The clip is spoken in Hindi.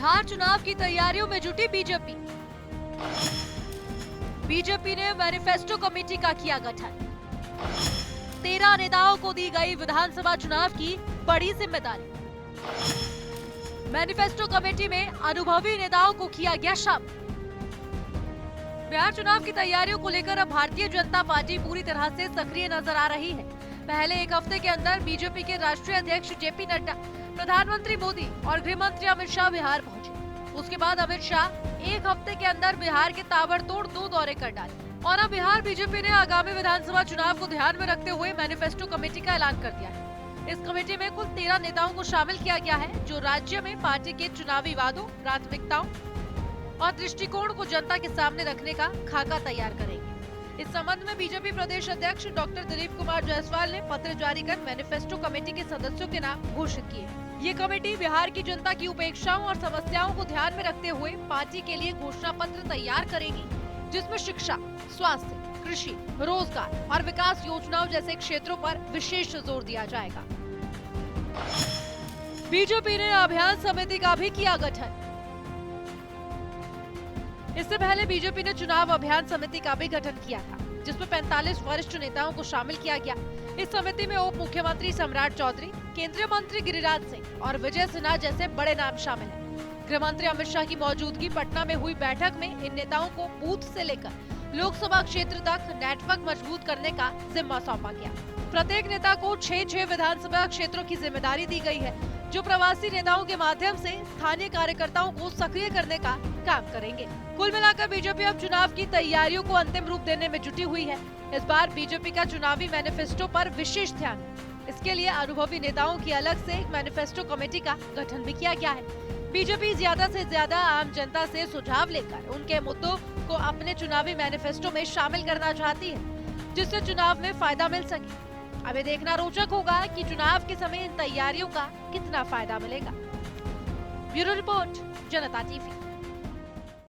बिहार चुनाव की तैयारियों में जुटी बीजेपी। बीजेपी ने मैनिफेस्टो कमेटी का किया गठन। 13 नेताओं को दी गई विधानसभा चुनाव की बड़ी जिम्मेदारी। मैनिफेस्टो कमेटी में अनुभवी नेताओं को किया गया शामिल। बिहार चुनाव की तैयारियों को लेकर अब भारतीय जनता पार्टी पूरी तरह से सक्रिय नजर आ रही है। पहले एक हफ्ते के अंदर बीजेपी के राष्ट्रीय अध्यक्ष जेपी नड्डा, प्रधानमंत्री मोदी और गृह मंत्री अमित शाह बिहार पहुंचे। उसके बाद अमित शाह एक हफ्ते के अंदर बिहार के ताबड़तोड़ 2 दौरे कर डाले और अब बिहार बीजेपी ने आगामी विधानसभा चुनाव को ध्यान में रखते हुए मैनिफेस्टो कमेटी का ऐलान कर दिया है। इस कमेटी में कुल 13 नेताओं को शामिल किया गया है, जो राज्य में पार्टी के चुनावी वादों, प्राथमिकताओं और दृष्टिकोण को जनता के सामने रखने का खाका तैयार करेंगे। इस संबंध में बीजेपी प्रदेश अध्यक्ष डॉक्टर दिलीप कुमार जायसवाल ने पत्र जारी कर मैनिफेस्टो कमेटी के सदस्यों के नाम घोषित किए। ये कमेटी बिहार की जनता की उपेक्षाओं और समस्याओं को ध्यान में रखते हुए पार्टी के लिए घोषणा पत्र तैयार करेगी, जिसमें शिक्षा, स्वास्थ्य, कृषि, रोजगार और विकास योजनाओं जैसे क्षेत्रों पर विशेष जोर दिया जाएगा। बीजेपी ने अभियान समिति का भी किया गठन। इससे पहले बीजेपी ने चुनाव अभियान समिति का भी गठन किया था, जिसमें 45 वरिष्ठ नेताओं को शामिल किया गया। इस समिति में उप मुख्यमंत्री सम्राट चौधरी, केंद्रीय मंत्री गिरिराज सिंह और विजय सिन्हा जैसे बड़े नाम शामिल हैं। गृह मंत्री अमित शाह की मौजूदगी पटना में हुई बैठक में इन नेताओं को बूथ से लेकर लोकसभा क्षेत्र तक नेटवर्क मजबूत करने का जिम्मा सौंपा गया। प्रत्येक नेता को 6 विधानसभा क्षेत्रों की जिम्मेदारी दी गई है, जो प्रवासी नेताओं के माध्यम से स्थानीय कार्यकर्ताओं को सक्रिय करने का काम करेंगे। कुल मिलाकर बीजेपी अब चुनाव की तैयारियों को अंतिम रूप देने में जुटी हुई है। इस बार बीजेपी का चुनावी मैनिफेस्टो पर विशेष ध्यान है। इसके लिए अनुभवी नेताओं की अलग से एक मैनिफेस्टो कमेटी का गठन भी किया गया है। बीजेपी ज्यादा से ज्यादा आम जनता से सुझाव लेकर उनके मुद्दों को अपने चुनावी मैनिफेस्टो में शामिल करना चाहती है, जिससे चुनाव में फायदा मिल सके। अभी देखना रोचक होगा कि चुनाव के समय इन तैयारियों का कितना फायदा मिलेगा। ब्यूरो रिपोर्ट, जनता टीवी।